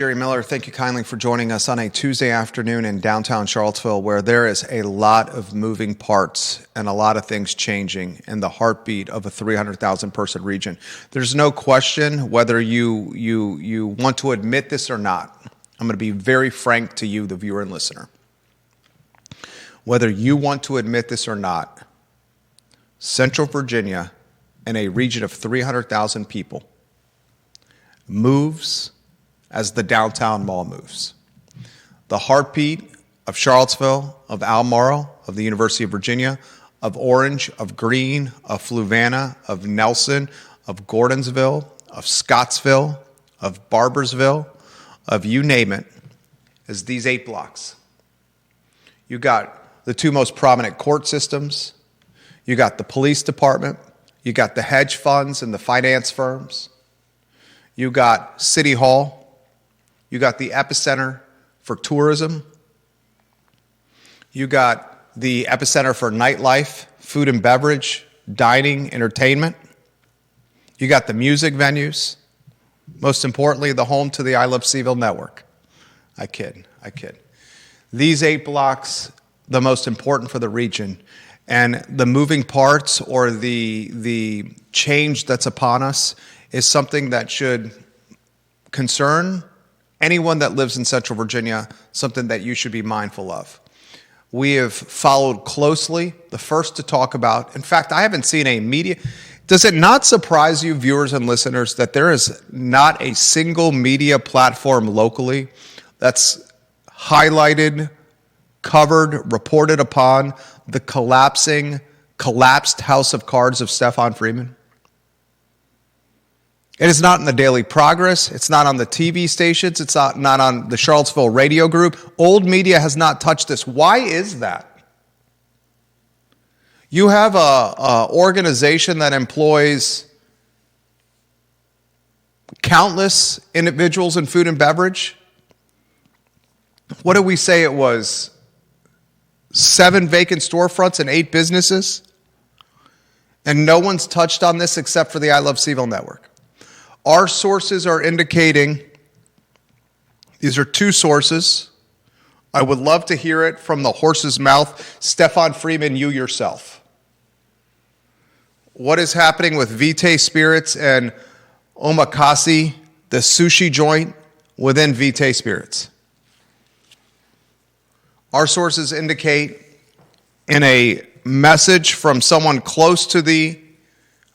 Jerry Miller, thank you kindly for joining us on a Tuesday afternoon in downtown Charlottesville, where there is a lot of moving parts and a lot of things changing in the heartbeat of a 300,000 person region. There's no question whether you want to admit this or not. I'm going to be very frank to you, the viewer and listener. Whether you want to admit this or not, Central Virginia, in a region of 300,000 people, moves as the downtown mall moves. The heartbeat of Charlottesville, of Albemarle, of the University of Virginia, of Orange, of Greene, of Fluvanna, of Nelson, of Gordonsville, of Scottsville, of Barbersville, of you name it, is these 8 blocks. You got the 2 most prominent court systems. You got the police department. You got the hedge funds and the finance firms. You got City Hall. You got the epicenter for tourism. You got the epicenter for nightlife, food and beverage, dining, entertainment. You got the music venues. Most importantly, the home to the I Love CVille Network. I kid. These 8 blocks, the most important for the region. And the moving parts or the change that's upon us is something that should concern anyone that lives in Central Virginia, something that you should be mindful of. We have followed closely, the first to talk about. In fact, I haven't seen a media. Does it not surprise you, viewers and listeners, that there is not a single media platform locally that's highlighted, covered, reported upon the collapsed house of cards of Stefan Friedman? It is not in the Daily Progress. It's not on the TV stations. It's not on the Charlottesville radio group. Old media has not touched this. Why is that? You have a organization that employs countless individuals in food and beverage. What did we say it was? 7 vacant storefronts and 8 businesses? And no one's touched on this except for the I Love CVille Network. Our sources are indicating, these are 2 sources. I would love to hear it from the horse's mouth. Stefan Friedman, you yourself. What is happening with Vitae Spirits and Omakase, the sushi joint within Vitae Spirits? Our sources indicate in a message from someone close to the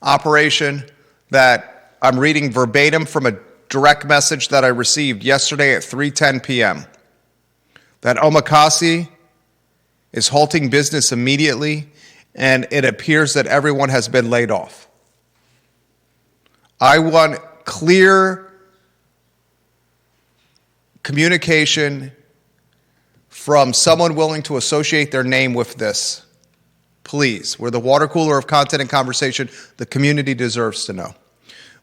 operation that I'm reading verbatim from a direct message that I received yesterday at 3:10 p.m. that Omakase is halting business immediately, and it appears that everyone has been laid off. I want clear communication from someone willing to associate their name with this. Please, we're the water cooler of content and conversation. The community deserves to know.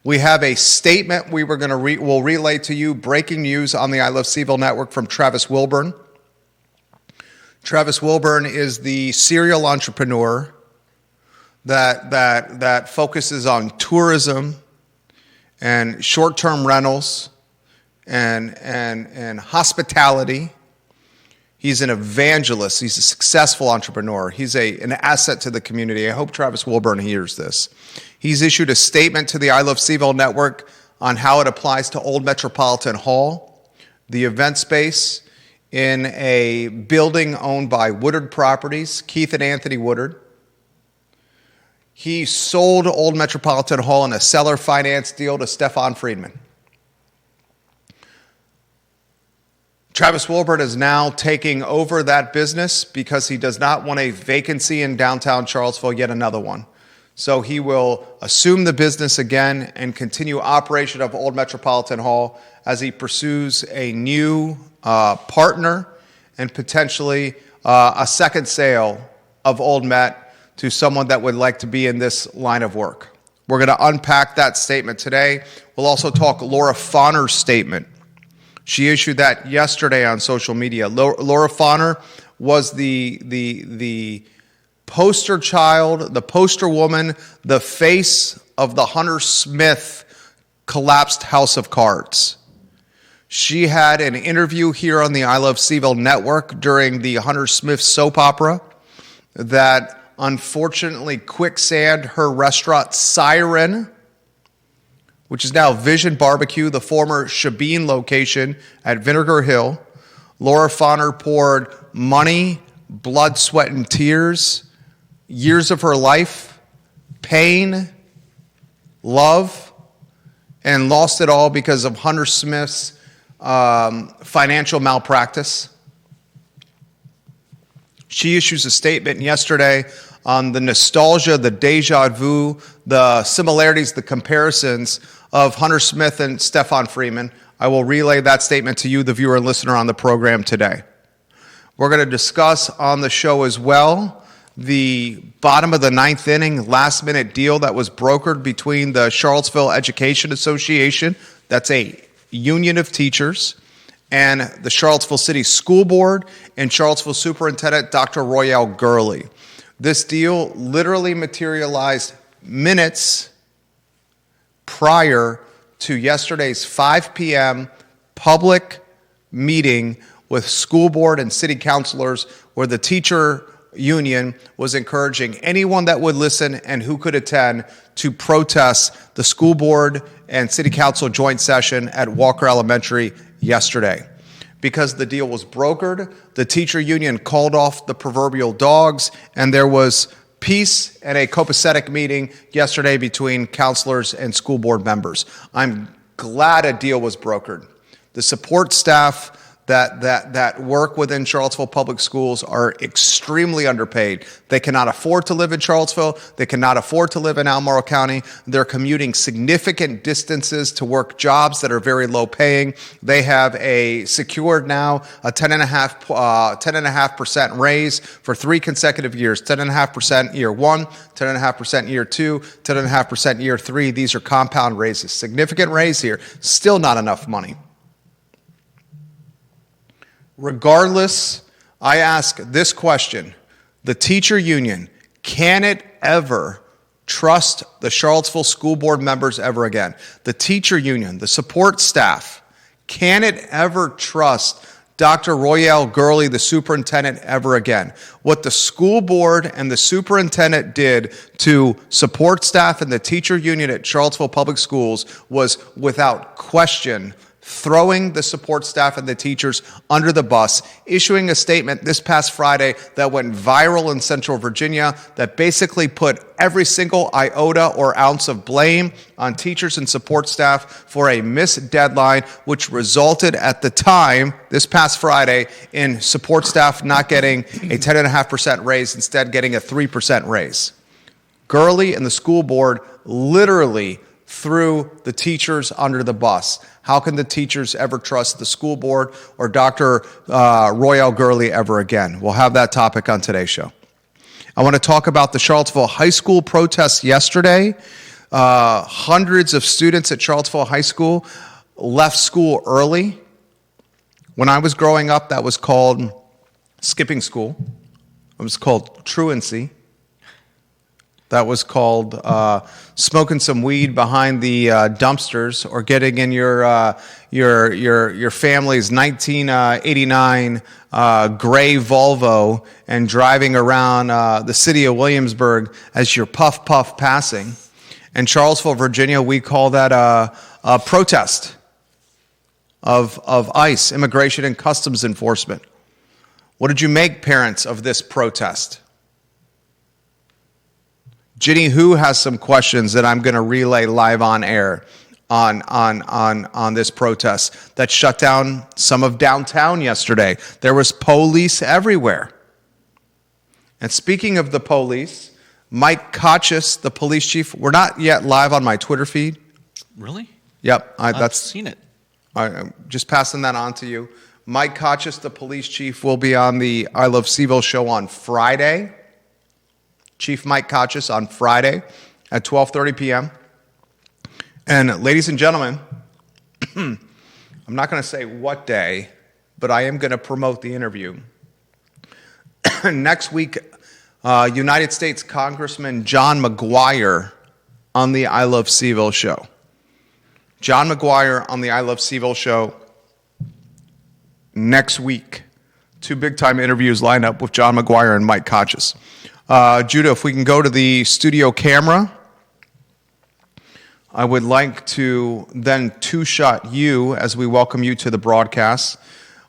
We have a statement we'll relay to you, breaking news on the I Love CVille Network from Travis Wilburn. Travis Wilburn is the serial entrepreneur that focuses on tourism and short-term rentals and hospitality. He's an evangelist. He's a successful entrepreneur. He's an asset to the community. I hope Travis Wilburn hears this. He's issued a statement to the I Love CVille Network on how it applies to Old Metropolitan Hall, the event space in a building owned by Woodard Properties, Keith and Anthony Woodard. He sold Old Metropolitan Hall in a seller finance deal to Stefan Friedman. Travis Wilburn is now taking over that business because he does not want a vacancy in downtown Charlottesville, yet another one. So he will assume the business again and continue operation of Old Metropolitan Hall as he pursues a new partner and potentially a second sale of Old Met to someone that would like to be in this line of work. We're going to unpack that statement today. We'll also talk Laura Fonner's statement. She issued that yesterday on social media. Laura Fonner was the poster child, the poster woman, the face of the Hunter Smith collapsed house of cards. She had an interview here on the I Love CVille Network during the Hunter Smith soap opera that unfortunately quicksand her restaurant Siren, which is now Vision Barbecue, the former Shabine location at Vinegar Hill. Laura Fonner poured money, blood, sweat, and tears, years of her life, pain, love, and lost it all because of Hunter Smith's financial malpractice. She issues a statement yesterday on the nostalgia, the deja vu, the similarities, the comparisons of Hunter Smith and Stefan Friedman. I will relay that statement to you, the viewer and listener on the program today. We're going to discuss on the show as well the bottom of the ninth inning, last-minute deal that was brokered between the Charlottesville Education Association, that's a union of teachers, and the Charlottesville City School Board and Charlottesville Superintendent Dr. Royale Gurley. This deal literally materialized minutes prior to yesterday's 5 p.m. public meeting with school board and city councilors where the teacher union was encouraging anyone that would listen and who could attend to protest the school board and city council joint session at Walker Elementary yesterday. Because the deal was brokered, the teacher union called off the proverbial dogs, and there was peace and a copacetic meeting yesterday between counselors and school board members. I'm glad a deal was brokered. The support staff that work within Charlottesville Public Schools are extremely underpaid. They cannot afford to live in Charlottesville. They cannot afford to live in Albemarle County. They're commuting significant distances to work jobs that are very low paying. They have a secured now a 10.5% raise for 3 consecutive years, 10.5% year 1, 10.5% year 2, 10.5% year 3. These are compound raises. Significant raise here. Still not enough money. Regardless, I ask this question. The teacher union, can it ever trust the Charlottesville school board members ever again? The teacher union, the support staff, can it ever trust Dr. Royale Gurley, the superintendent, ever again? What the school board and the superintendent did to support staff and the teacher union at Charlottesville Public Schools was without question throwing the support staff and the teachers under the bus, issuing a statement this past Friday that went viral in Central Virginia that basically put every single iota or ounce of blame on teachers and support staff for a missed deadline, which resulted at the time, this past Friday, in support staff not getting a 10.5% raise, instead getting a 3% raise. Gurley and the school board literally threw the teachers under the bus. How can the teachers ever trust the school board or Dr. Royale Gurley ever again? We'll have that topic on today's show. I want to talk about the Charlottesville High School protests yesterday. Hundreds of students at Charlottesville High School left school early. When I was growing up, that was called skipping school. It was called truancy. That was called smoking some weed behind the dumpsters, or getting in your family's 1989 gray Volvo and driving around the city of Williamsburg as you're puff passing. In Charlottesville, Virginia, we call that a protest of ICE, Immigration and Customs Enforcement. What did you make, parents, of this protest? Ginny Who has some questions that I'm going to relay live on air on this protest that shut down some of downtown yesterday. There was police everywhere. And speaking of the police, Mike Kochis, the police chief, we're not yet live on my Twitter feed. Really? Yep. I've seen it. I'm just passing that on to you. Mike Kochis, the police chief, will be on the I Love CVille show on Friday. Chief Mike Kochis on Friday at 12:30 p.m. And ladies and gentlemen, I'm not going to say what day, but I am going to promote the interview. Next week, United States Congressman John McGuire on the I Love CVille show. John McGuire on the I Love CVille show next week. 2 big-time interviews lined up with John McGuire and Mike Kochis. Judah, if we can go to the studio camera, I would like to then two-shot you as we welcome you to the broadcast.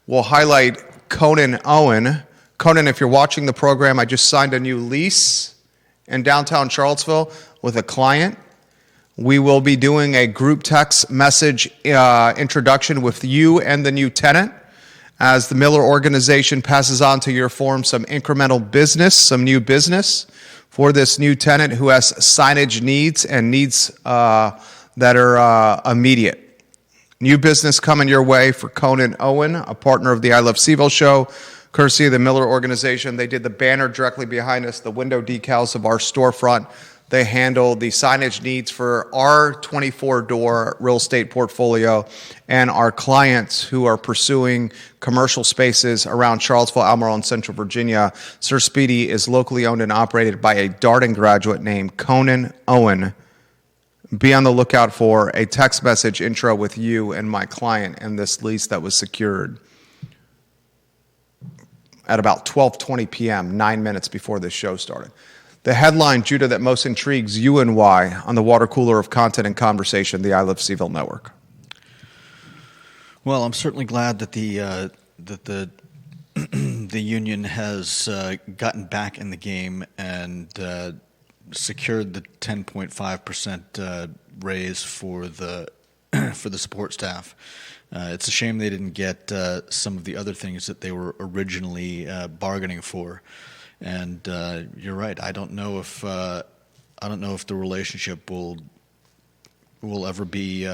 We'll highlight Conan Owen. Conan, if you're watching the program, I just signed a new lease in downtown Charlottesville with a client. We will be doing a group text message introduction with you and the new tenant as the Miller organization passes on to your form some incremental business, some new business for this new tenant who has signage needs and needs that are immediate. New business coming your way for Conan Owen, a partner of the I Love CVille Show, courtesy of the Miller organization. They did the banner directly behind us, the window decals of our storefront. They handle the signage needs for our 24-door real estate portfolio and our clients who are pursuing commercial spaces around Charlottesville, Albemarle, and Central Virginia. Sir Speedy is locally owned and operated by a Darden graduate named Conan Owen. Be on the lookout for a text message intro with you and my client and this lease that was secured at about 12:20 p.m., 9 minutes before this show started. The headline, Judah, that most intrigues you and why on the water cooler of content and conversation, the I Love CVille Network. Well, I'm certainly glad that the union has gotten back in the game and secured the 10.5% raise for the support staff. It's a shame they didn't get some of the other things that they were originally bargaining for. And you're right. I don't know if the relationship will ever be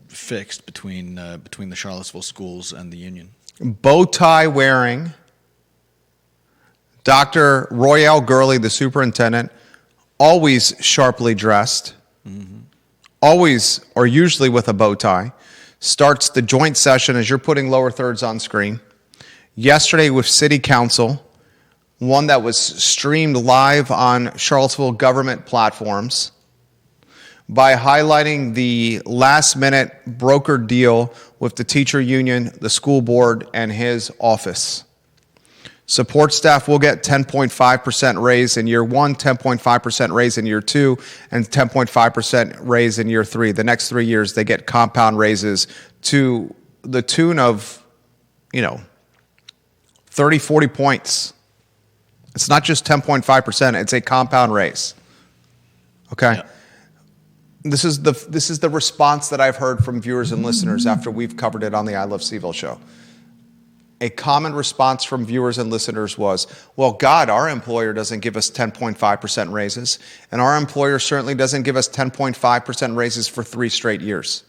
fixed between the Charlottesville schools and the union. Bow tie wearing Dr. Royale Gurley, the superintendent, always sharply dressed, always or usually with a bow tie, starts the joint session as you're putting lower thirds on screen. Yesterday with City Council, one that was streamed live on Charlottesville government platforms, by highlighting the last-minute brokered deal with the teacher union, the school board, and his office. Support staff will get 10.5% raise in year 1, 10.5% raise in year 2, and 10.5% raise in year 3. The next 3 years, they get compound raises to the tune of, 30, 40 points. It's not just 10.5%, it's a compound raise. Okay? Yeah. This is the response that I've heard from viewers and listeners after we've covered it on the I Love CVille Show. A common response from viewers and listeners was, well, God, our employer doesn't give us 10.5% raises, and our employer certainly doesn't give us 10.5% raises for 3 straight years.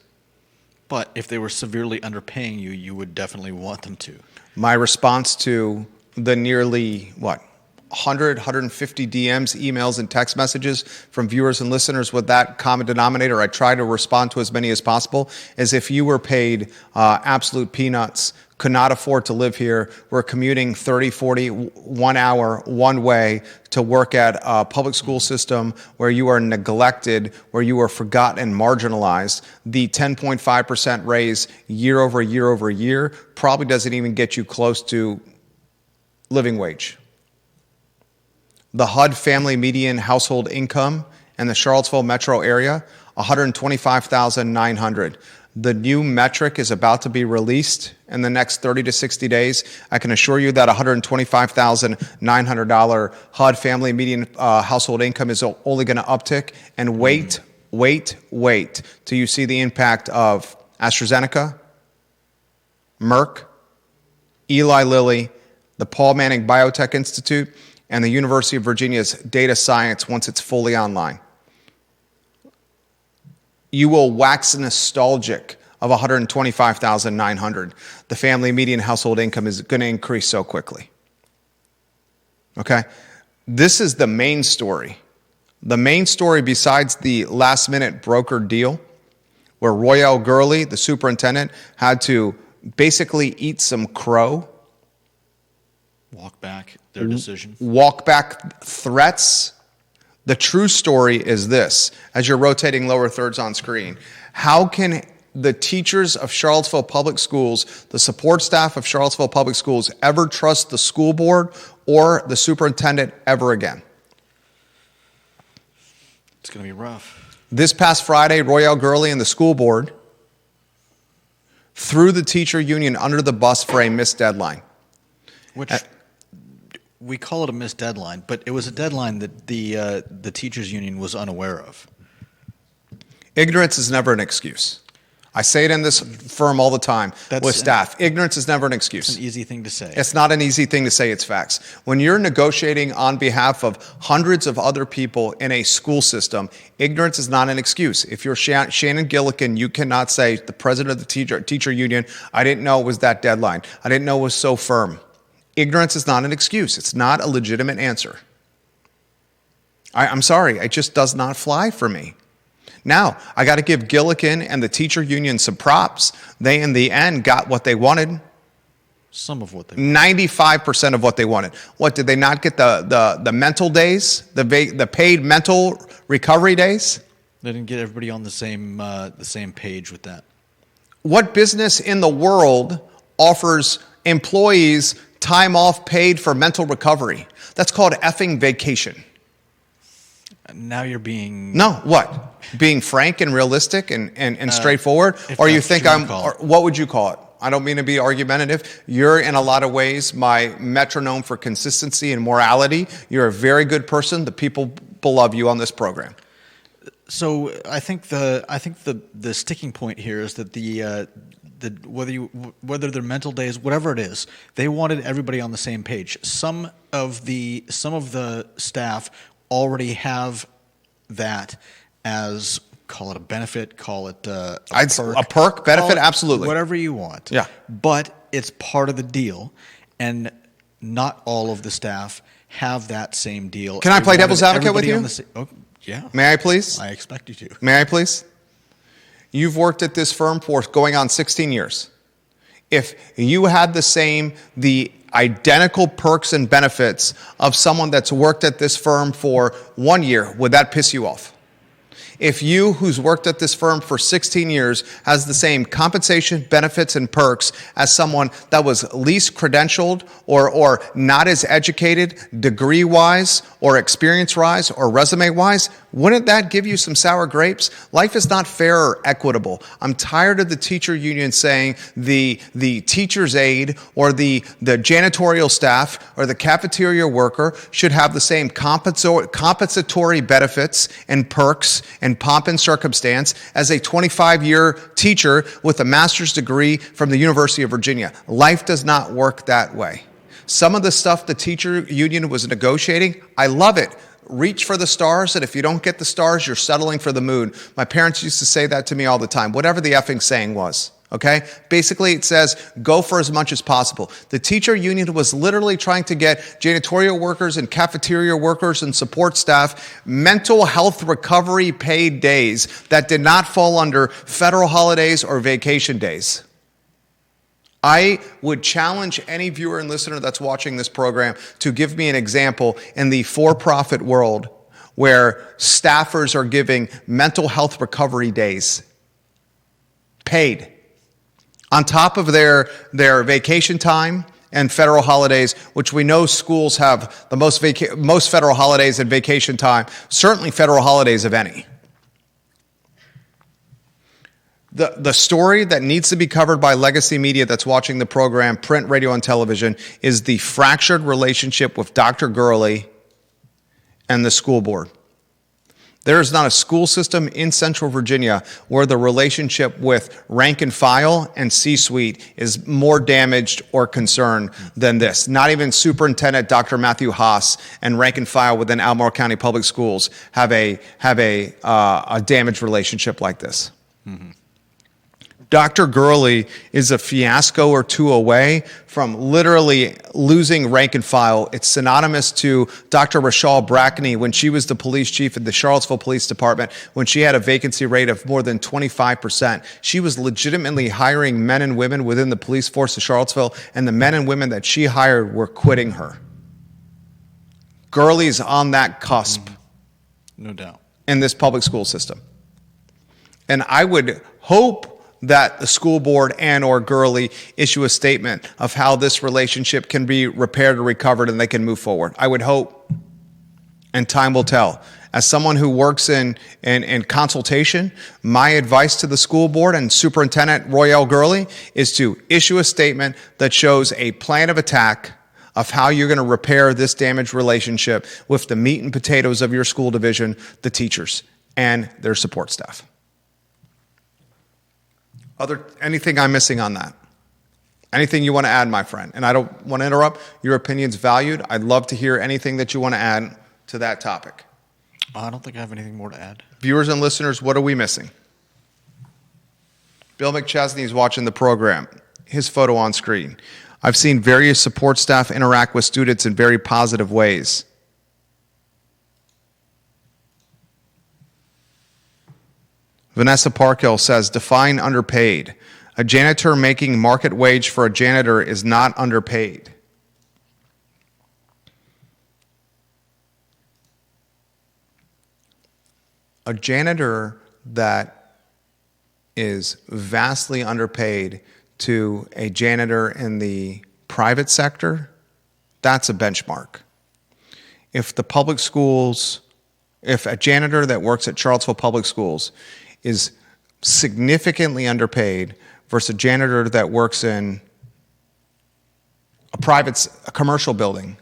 But if they were severely underpaying you, you would definitely want them to. My response to the nearly, 100, 150 DMs, emails, and text messages from viewers and listeners with that common denominator, I try to respond to as many as possible, as if you were paid absolute peanuts, could not afford to live here, were commuting 30, 40, 1 hour, one way to work at a public school system where you are neglected, where you are forgotten and marginalized. The 10.5% raise year over year over year probably doesn't even get you close to living wage. The HUD family median household income in the Charlottesville metro area, $125,900. The new metric is about to be released in the next 30 to 60 days. I can assure you that $125,900 HUD family median household income is only going to uptick. And wait till you see the impact of AstraZeneca, Merck, Eli Lilly, the Paul Manning Biotech Institute, and the University of Virginia's data science once it's fully online. You will wax nostalgic of $125,900. The family median household income is going to increase so quickly. Okay? This is the main story. The main story, besides the last-minute brokered deal, where Royale Gurley, the superintendent, had to basically eat some crow. Walk back their decision. Walk back threats. The true story is this, as you're rotating lower thirds on screen. How can the teachers of Charlottesville Public Schools, the support staff of Charlottesville Public Schools, ever trust the school board or the superintendent ever again. It's going to be rough. This past Friday, Royale Gurley and the school board threw the teacher union under the bus for a missed deadline. Which we call it a missed deadline, but it was a deadline that the teachers union was unaware of. Ignorance is never an excuse. I say it in this firm all the time with staff. Ignorance is never an excuse. It's an easy thing to say. It's not an easy thing to say, it's facts. When you're negotiating on behalf of hundreds of other people in a school system, ignorance is not an excuse. If you're Shannon Gillikin, you cannot say, the president of the teacher union, I didn't know it was that deadline. I didn't know it was so firm. Ignorance is not an excuse. It's not a legitimate answer. I'm sorry, it just does not fly for me. Now, I got to give Gillikin and the teacher union some props. They, in the end, got what they wanted. Some of what they wanted. 95% of what they wanted. What, did they not get the mental days, the paid mental recovery days? They didn't get everybody on the same page with that. What business in the world offers employees time off paid for mental recovery? That's called effing vacation. Now you're being... No, what? Being frank and realistic and straightforward? Or you think or what would you call it? I don't mean to be argumentative. You're in a lot of ways my metronome for consistency and morality. You're a very good person. The people love you on this program. So I think the sticking point here is that whether they're mental days, whatever it is, they wanted everybody on the same page. Some of the staff already have that as, call it a benefit, call it a perk, benefit, absolutely. Whatever you want. Yeah. But it's part of the deal, and not all of the staff have that same deal. Can I play devil's advocate with you? Yeah. May I please? I expect you to. May I please? You've worked at this firm for going on 16 years. If you had the identical perks and benefits of someone that's worked at this firm for 1 year, would that piss you off? If you, who's worked at this firm for 16 years, has the same compensation, benefits, and perks as someone that was least credentialed or not as educated degree-wise or experience-wise or resume-wise, wouldn't that give you some sour grapes? Life is not fair or equitable. I'm tired of the teacher union saying the teacher's aide or the janitorial staff or the cafeteria worker should have the same compensatory benefits and perks and pomp and circumstance as a 25-year teacher with a master's degree from the University of Virginia. Life does not work that way. Some of the stuff the teacher union was negotiating, I love it. Reach for the stars, and if you don't get the stars, you're settling for the moon. My parents used to say that to me all the time, whatever the effing saying was. Okay? Basically, it says, go for as much as possible. The teacher union was literally trying to get janitorial workers and cafeteria workers and support staff mental health recovery paid days that did not fall under federal holidays or vacation days. I would challenge any viewer and listener that's watching this program to give me an example in the for-profit world where staffers are giving mental health recovery days paid on top of their vacation time and federal holidays, which we know schools have the most federal holidays and vacation time, certainly federal holidays of any. The story that needs to be covered by legacy media that's watching the program, print, radio, and television, is the fractured relationship with Dr. Gurley and the school board. There is not a school system in Central Virginia where the relationship with rank and file and C-suite is more damaged or concerned than this. Not even Superintendent Dr. Matthew Haas and rank and file within Albemarle County Public Schools have a damaged relationship like this. Mm-hmm. Dr. Gurley is a fiasco or two away from literally losing rank and file. It's synonymous to Dr. Rachel Brackney when she was the police chief at the Charlottesville Police Department, when she had a vacancy rate of more than 25%. She was legitimately hiring men and women within the police force of Charlottesville, and the men and women that she hired were quitting her. Gurley's on that cusp. No doubt. In this public school system. And I would hope that the school board and or Gurley issue a statement of how this relationship can be repaired or recovered and they can move forward. I would hope, and time will tell. As someone who works in consultation, my advice to the school board and Superintendent Royale Gurley is to issue a statement that shows a plan of attack of how you're going to repair this damaged relationship with the meat and potatoes of your school division, the teachers, and their support staff. Anything I'm missing on that? Anything you want to add, my friend? And I don't want to interrupt. Your opinion's valued. I'd love to hear anything that you want to add to that topic. I don't think I have anything more to add. Viewers and listeners, what are we missing? Bill McChesney is watching the program. His photo on screen. I've seen various support staff interact with students in very positive ways. Vanessa Parkhill says, define underpaid. A janitor making market wage for a janitor is not underpaid. A janitor that is vastly underpaid to a janitor in the private sector, that's a benchmark. If the public schools, if a janitor that works at Charlottesville Public Schools is significantly underpaid versus a janitor that works in a commercial building,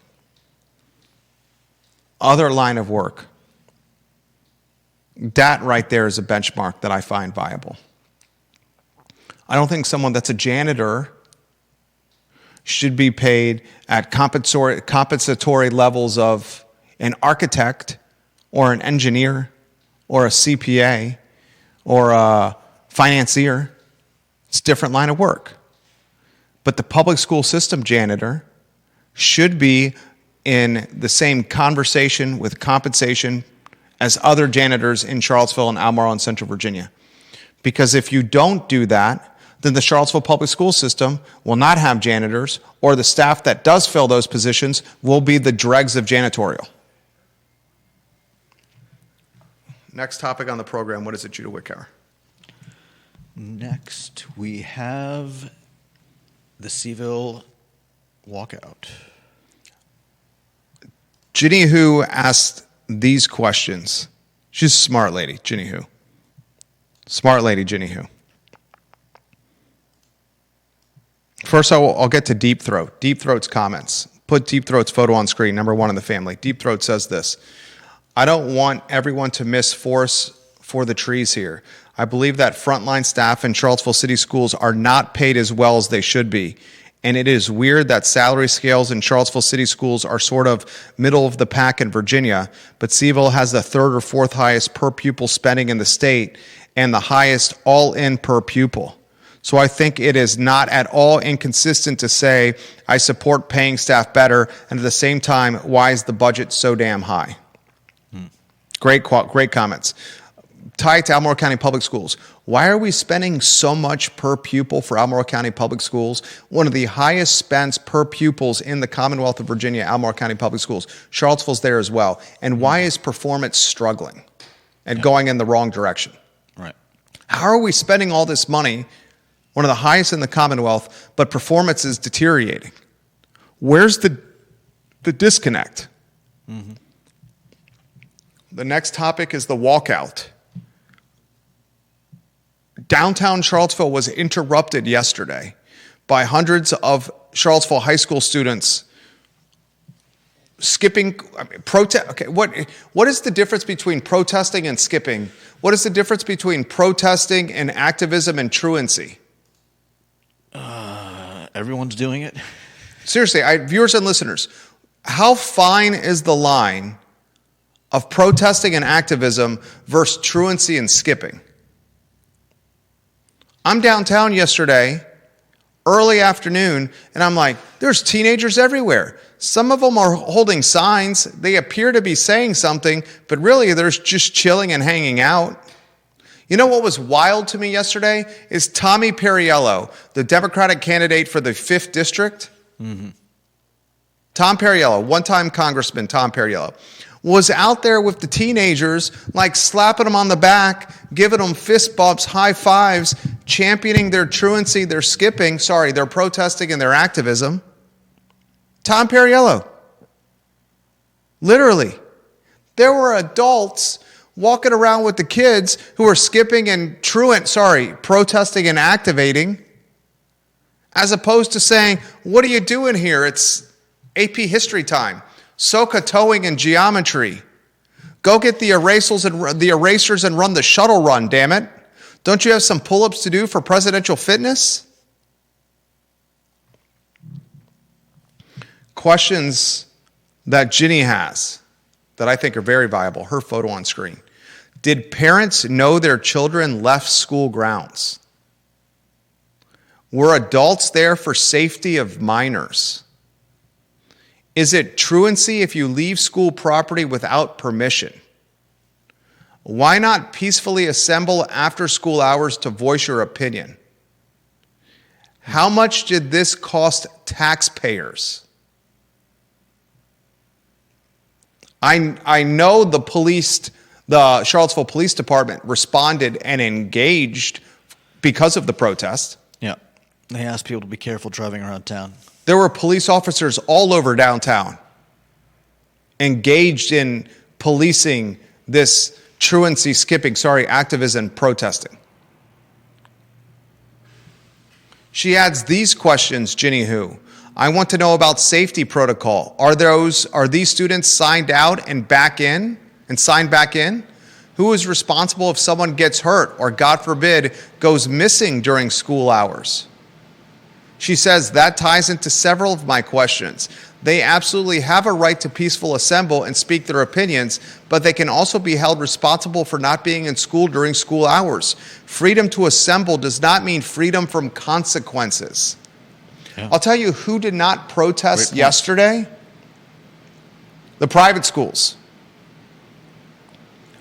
other line of work, that right there is a benchmark that I find viable. I don't think someone that's a janitor should be paid at compensatory levels of an architect or an engineer or a CPA or a financier. It's a different line of work. But the public school system janitor should be in the same conversation with compensation as other janitors in Charlottesville and Albemarle and Central Virginia. Because if you don't do that, then the Charlottesville public school system will not have janitors, or the staff that does fill those positions will be the dregs of janitorial. Next topic on the program, what is it, Judah Wickower? Next, we have the CVille Walkout. Ginny Hu asked these questions. She's a smart lady, Ginny Hu. Smart lady, Ginny Hu. First, I'll get to Deep Throat. Deep Throat's comments. Put Deep Throat's photo on screen, number one in the family. Deep Throat says this: I don't want everyone to miss forest for the trees here. I believe that frontline staff in Charlottesville City Schools are not paid as well as they should be. And it is weird that salary scales in Charlottesville City Schools are sort of middle of the pack in Virginia, but CVille has the third or fourth highest per pupil spending in the state and the highest all-in per pupil. So I think it is not at all inconsistent to say I support paying staff better, and at the same time, why is the budget so damn high? Great comments. Tie it to Albemarle County Public Schools. Why are we spending so much per pupil for Albemarle County Public Schools? One of the highest spends per pupils in the Commonwealth of Virginia, Albemarle County Public Schools. Charlottesville's there as well. And why is performance struggling and going in the wrong direction? Right. How are we spending all this money, one of the highest in the Commonwealth, but performance is deteriorating? Where's the disconnect? Mm-hmm. The next topic is the walkout. Downtown Charlottesville was interrupted yesterday by hundreds of Charlottesville high school students skipping, protest. Okay, what is the difference between protesting and skipping? What is the difference between protesting and activism and truancy? Everyone's doing it. Seriously, viewers and listeners, how fine is the line of protesting and activism versus truancy and skipping? I'm downtown yesterday, early afternoon, and I'm like, there's teenagers everywhere. Some of them are holding signs. They appear to be saying something, but really they're just chilling and hanging out. You know what was wild to me yesterday is Tommy Perriello, the Democratic candidate for the 5th District. Mm-hmm. Tom Perriello, one-time Congressman Tom Perriello. was out there with the teenagers, like slapping them on the back, giving them fist bumps, high fives, championing their truancy, their protesting and their activism. Tom Perriello. Literally. There were adults walking around with the kids who were skipping and protesting and activating, as opposed to saying, what are you doing here? It's AP history time. Soka towing and geometry. Go get the erasers and run the shuttle run, damn it. Don't you have some pull-ups to do for presidential fitness? Questions that Ginny has that I think are very viable. Her photo on screen. Did parents know their children left school grounds? Were adults there for safety of minors? Is it truancy if you leave school property without permission? Why not peacefully assemble after school hours to voice your opinion? How much did this cost taxpayers? I know the Charlottesville Police Department responded and engaged because of the protest. Yeah. They asked people to be careful driving around town. There were police officers all over downtown engaged in policing this activism protesting. She adds these questions, Ginny Who. I want to know about safety protocol. Are these students signed out and signed back in? Who is responsible if someone gets hurt or, God forbid, goes missing during school hours? She says that ties into several of my questions. They absolutely have a right to peacefully assemble and speak their opinions, but they can also be held responsible for not being in school during school hours. Freedom to assemble does not mean freedom from consequences. Yeah. I'll tell you who did not protest yesterday. The private schools.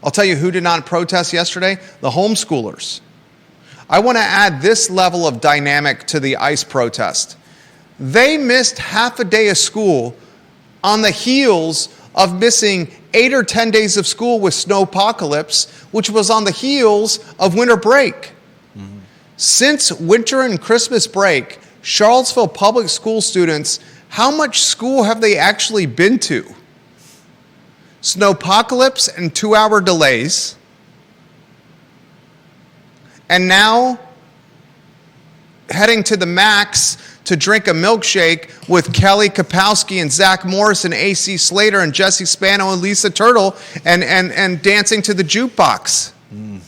I'll tell you who did not protest yesterday. The homeschoolers. I want to add this level of dynamic to the ICE protest. They missed half a day of school on the heels of missing 8 or 10 days of school with snowpocalypse, which was on the heels of winter break. Mm-hmm. Since winter and Christmas break, Charlottesville public school students, how much school have they actually been to? Snowpocalypse and 2-hour delays. And now, heading to the Max to drink a milkshake with Kelly Kapowski and Zach Morris and A.C. Slater and Jesse Spano and Lisa Turtle and dancing to the jukebox. Mm.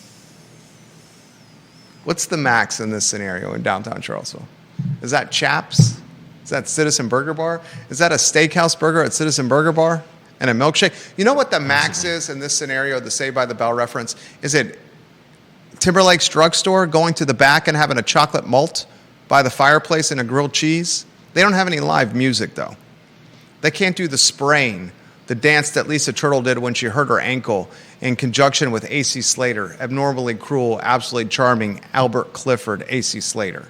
What's the Max in this scenario in downtown Charlottesville? Is that Chaps? Is that Citizen Burger Bar? Is that a steakhouse burger at Citizen Burger Bar? And a milkshake? You know what the Max is in this scenario, the Saved by the Bell reference? Is it Timberlake's drugstore, going to the back and having a chocolate malt by the fireplace and a grilled cheese? They don't have any live music, though. They can't do the spraying, the dance that Lisa Turtle did when she hurt her ankle in conjunction with A.C. Slater, abnormally cruel, absolutely charming Albert Clifford A.C. Slater.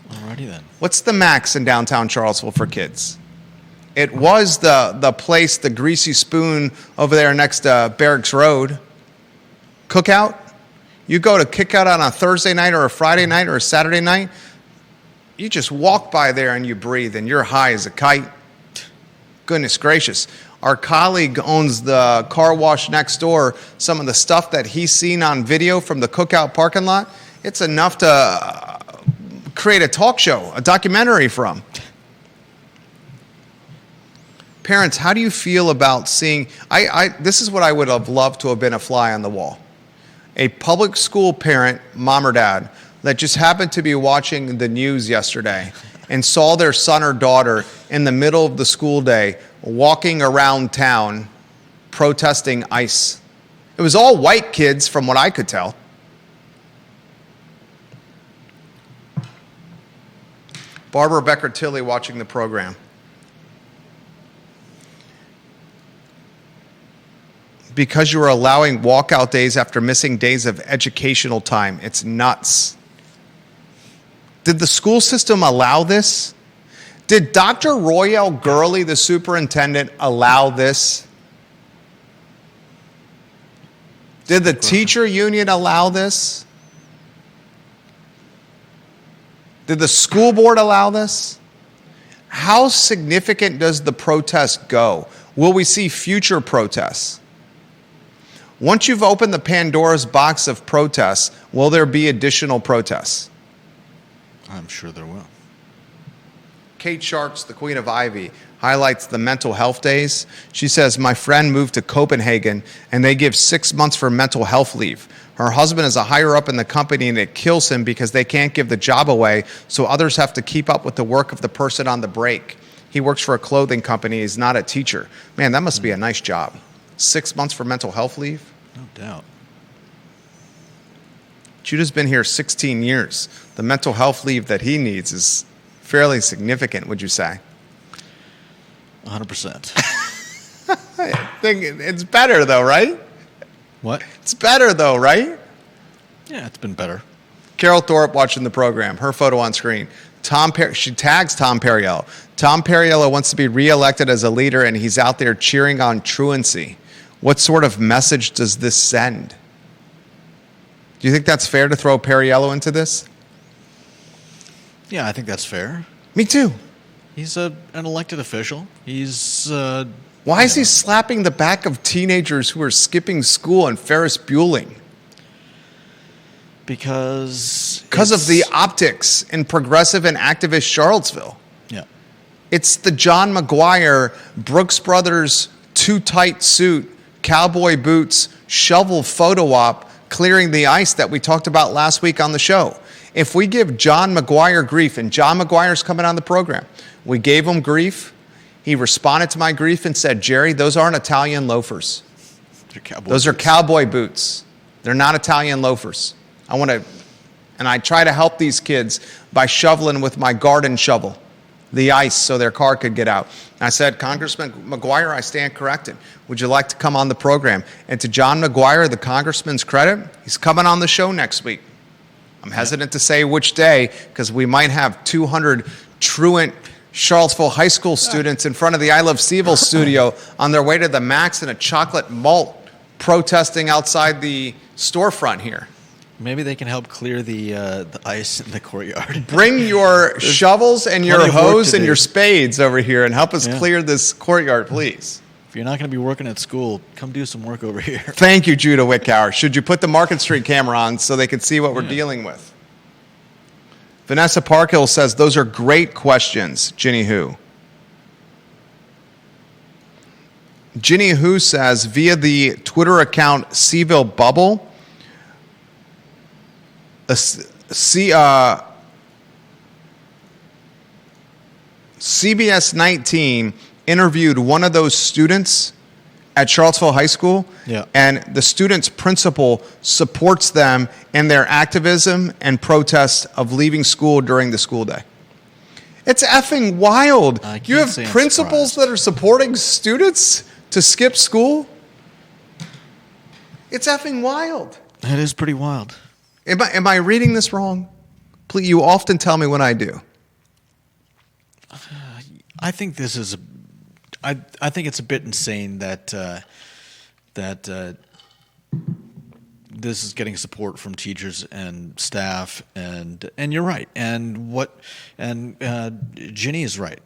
Alrighty then. What's the Max in downtown Charlottesville for kids? It was the place, the Greasy Spoon over there next to Barracks Road. Cookout. You go to Cookout on a Thursday night or a Friday night or a Saturday night, you just walk by there and you breathe and you're high as a kite. Goodness gracious. Our colleague owns the car wash next door. Some of the stuff that he's seen on video from the Cookout parking lot, it's enough to create a talk show, a documentary from. Parents, how do you feel about seeing, this is what I would have loved to have been a fly on the wall. A public school parent, mom or dad, that just happened to be watching the news yesterday and saw their son or daughter in the middle of the school day walking around town protesting ICE. It was all white kids from what I could tell. Barbara Becker-Tilley watching the program. Because you are allowing walkout days after missing days of educational time. It's nuts. Did the school system allow this? Did Dr. Royale Gurley, the superintendent, allow this? Did the teacher union allow this? Did the school board allow this? How significant does the protest go? Will we see future protests? Once you've opened the Pandora's box of protests, will there be additional protests? I'm sure there will. Kate Sharks, the Queen of Ivy, highlights the mental health days. She says, my friend moved to Copenhagen and they give 6 months for mental health leave. Her husband is a higher up in the company and it kills him because they can't give the job away, so others have to keep up with the work of the person on the break. He works for a clothing company. He's not a teacher. Man, that must be a nice job. 6 months for mental health leave? No doubt. Judah's been here 16 years. The mental health leave that he needs is fairly significant, would you say? 100%. I think it's better, though, right? What? It's better, though, right? Yeah, it's been better. Carol Thorpe watching the program. Her photo on screen. She tags Tom Perriello. Tom Perriello wants to be reelected as a leader, and he's out there cheering on truancy. What sort of message does this send? Do you think that's fair to throw Perriello into this? Yeah, I think that's fair. Me too. He's an elected official. He's... Why is he slapping the back of teenagers who are skipping school and Ferris Buelling? Because of the optics in progressive and activist Charlottesville. Yeah. It's the John McGuire, Brooks Brothers, too tight suit, cowboy boots, shovel photo op clearing the ice that we talked about last week on the show. If we give John McGuire grief, and John McGuire's coming on the program, we gave him grief. He responded to my grief and said, Jerry, those aren't Italian loafers. Those are cowboy boots. They're not Italian loafers. And I try to help these kids by shoveling with my garden shovel the ice so their car could get out. And I said, Congressman McGuire, I stand corrected. Would you like to come on the program? And to John McGuire, the congressman's credit, he's coming on the show next week. I'm hesitant to say which day because we might have 200 truant Charlottesville high school students in front of the I Love CVille studio on their way to the Max in a chocolate malt protesting outside the storefront here. Maybe they can help clear the ice in the courtyard. Bring your shovels and your hose and your spades over here and help us clear this courtyard, please. If you're not going to be working at school, come do some work over here. Thank you, Judah Wickower. Should you put the Market Street camera on so they can see what we're dealing with? Vanessa Parkhill says, those are great questions, Ginny Who. Ginny Who says, via the Twitter account CVille Bubble, CBS 19 interviewed one of those students at Charlottesville High School, and the student's principal supports them in their activism and protest of leaving school during the school day. It's effing wild. You have principals that are supporting students to skip school? It's effing wild. That is pretty wild. Am I reading this wrong? Please, you often tell me when I do. I think this is I think it's a bit insane that this is getting support from teachers and staff, and you're right. And Ginny is right.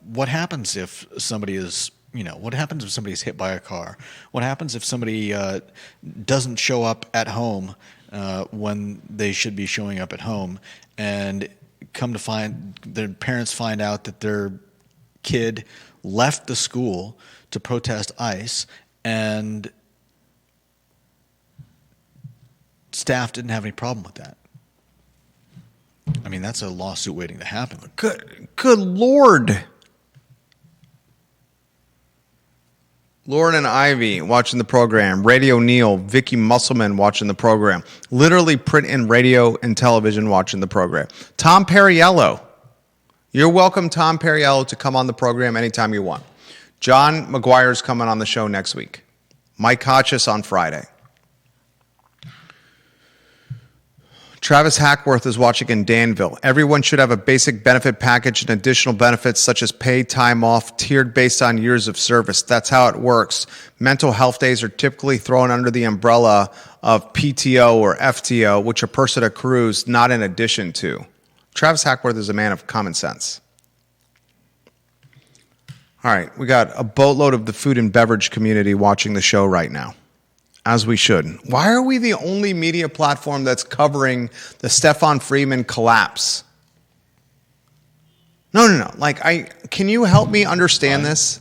What happens if somebody is what happens if somebody's hit by a car? What happens if somebody doesn't show up at home when they should be showing up at home, and come to find their parents find out that their kid left the school to protest ICE, and staff didn't have any problem with that? I mean, that's a lawsuit waiting to happen. Good Lord. Lauren and Ivy watching the program. Radio Neil, Vicky Musselman watching the program. Literally print and radio and television watching the program. Tom Perriello. You're welcome, Tom Perriello, to come on the program anytime you want. John McGuire's coming on the show next week. Mike Hodges on Friday. Travis Hackworth is watching in Danville. Everyone should have a basic benefit package and additional benefits such as paid time off, tiered based on years of service. That's how it works. Mental health days are typically thrown under the umbrella of PTO or FTO, which a person accrues, not in addition to. Travis Hackworth is a man of common sense. All right, we got a boatload of the food and beverage community watching the show right now. As we should. Why are we the only media platform that's covering the Stefan Friedman collapse? No. Can you help me understand this?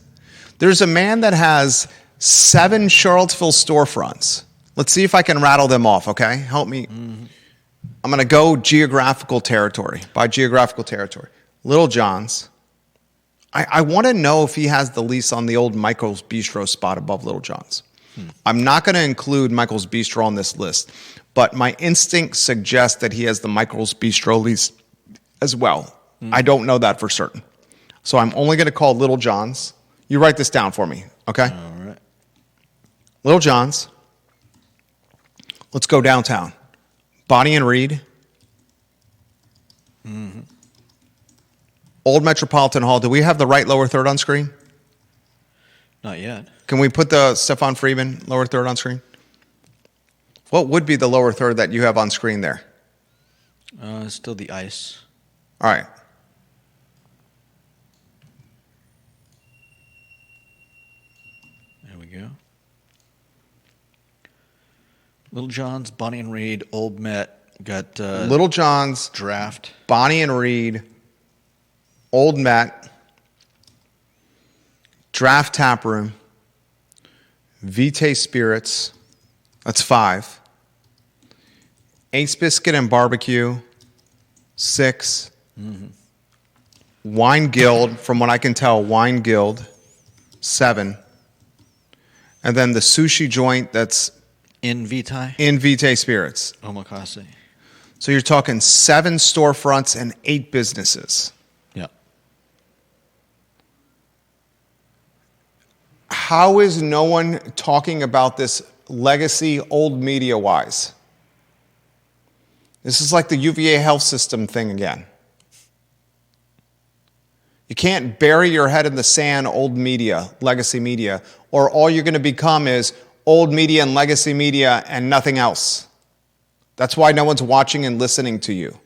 There's a man that has 7 Charlottesville storefronts. Let's see if I can rattle them off, okay? Help me. Mm-hmm. I'm going to go geographical territory, by geographical territory. Little John's. I want to know if he has the lease on the old Michael's Bistro spot above Little John's. I'm not going to include Michael's Bistro on this list, but my instinct suggests that he has the Michael's Bistro lease as well. I don't know that for certain. So I'm only going to call Little John's. You write this down for me, okay? All right. Little John's. Let's go downtown. Bonnie and Reed. Mm-hmm. Old Metropolitan Hall. Do we have the right lower third on screen? Not yet. Can we put the Stefan Friedman lower third on screen? What would be the lower third that you have on screen there? Still the ice. All right. There we go. Little John's, Bonnie and Reed, Old Met, got Little John's, Draft, Bonnie and Reed, Old Met, Draft Tap Room, Vitae Spirits, that's 5. Ace Biscuit and Barbecue, 6. Mm-hmm. Wine Guild, from what I can tell, Wine Guild, 7. And then the sushi joint that's in Vitae? In Vitae Spirits. Omakase. So you're talking 7 storefronts and 8 businesses. Yeah. How is no one talking about this legacy old media-wise? This is like the UVA health system thing again. You can't bury your head in the sand, old media, legacy media, or all you're going to become is old media and legacy media and nothing else. That's why no one's watching and listening to you.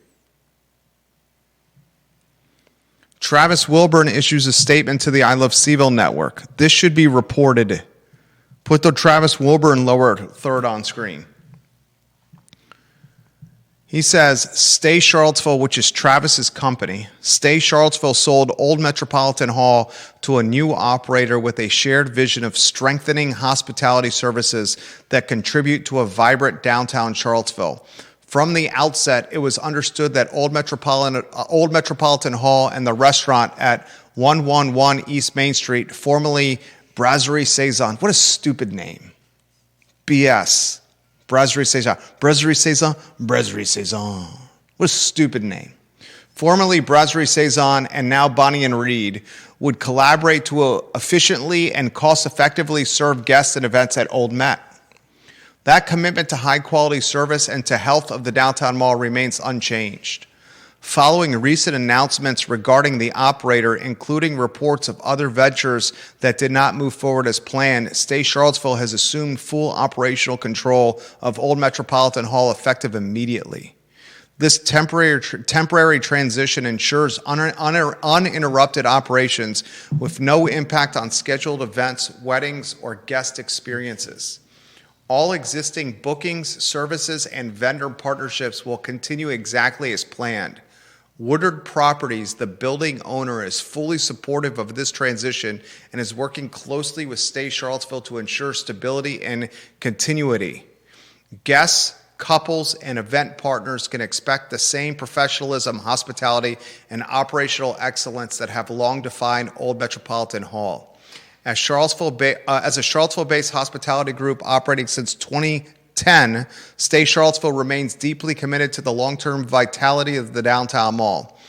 Travis Wilburn issues a statement to the I Love CVille Network. This should be reported. Put the Travis Wilburn lower third on screen. He says, Stay Charlottesville, which is Travis's company. Stay Charlottesville sold Old Metropolitan Hall to a new operator with a shared vision of strengthening hospitality services that contribute to a vibrant downtown Charlottesville. From the outset, it was understood that Old Metropolitan Hall and the restaurant at 111 East Main Street, formerly Brasserie Saison. What a stupid name. BS. Brasserie Saison. Brasserie Saison? Brasserie Saison. What a stupid name. Formerly Brasserie Saison and now Bonnie and Reed would collaborate to efficiently and cost-effectively serve guests and events at Old Met. That commitment to high-quality service and to health of the downtown mall remains unchanged. Following recent announcements regarding the operator, including reports of other ventures that did not move forward as planned, Stay Charlottesville has assumed full operational control of Old Metropolitan Hall effective immediately. This temporary transition ensures uninterrupted operations with no impact on scheduled events, weddings, or guest experiences. All existing bookings, services, and vendor partnerships will continue exactly as planned. Woodard Properties, the building owner, is fully supportive of this transition and is working closely with Stay Charlottesville to ensure stability and continuity. Guests, couples, and event partners can expect the same professionalism, hospitality, and operational excellence that have long defined Old Metropolitan Hall. As a Charlottesville-based hospitality group operating since 2010, Stay Charlottesville remains deeply committed to the long-term vitality of the downtown mall.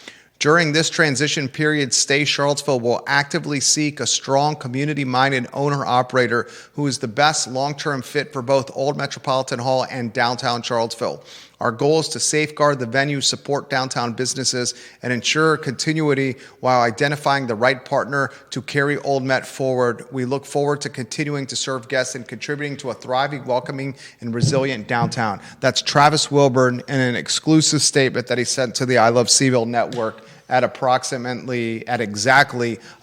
During this transition period, Stay Charlottesville will actively seek a strong, community-minded owner-operator who is the best long-term fit for both Old Metropolitan Hall and downtown Charlottesville. Our goal is to safeguard the venue, support downtown businesses, and ensure continuity while identifying the right partner to carry Old Met forward. We look forward to continuing to serve guests and contributing to a thriving, welcoming, and resilient downtown. That's Travis Wilburn in an exclusive statement that he sent to the I Love CVille Network at exactly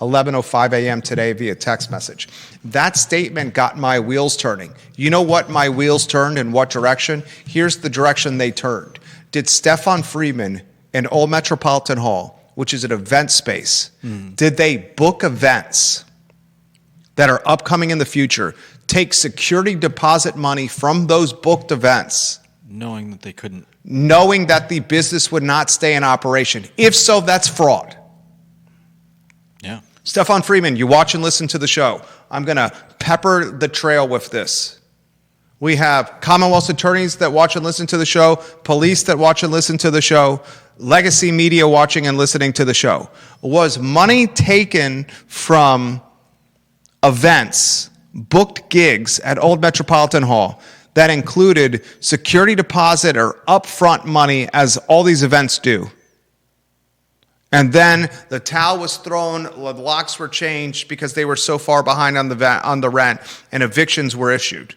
11:05 a.m. today via text message. That statement got my wheels turning. You know what my wheels turned in what direction? Here's the direction they turned. Did Stefan Friedman in Old Metropolitan Hall, which is an event space, did they book events that are upcoming in the future, take security deposit money from those booked events, knowing that they couldn't, knowing that the business would not stay in operation? If so, that's fraud. Yeah. Stefan Friedman, you watch and listen to the show. I'm going to pepper the trail with this. We have Commonwealth's attorneys that watch and listen to the show, police that watch and listen to the show, legacy media watching and listening to the show. Was money taken from events, booked gigs at Old Metropolitan Hall that included security deposit or upfront money, as all these events do? And then the towel was thrown, the locks were changed because they were so far behind on the rent, and evictions were issued.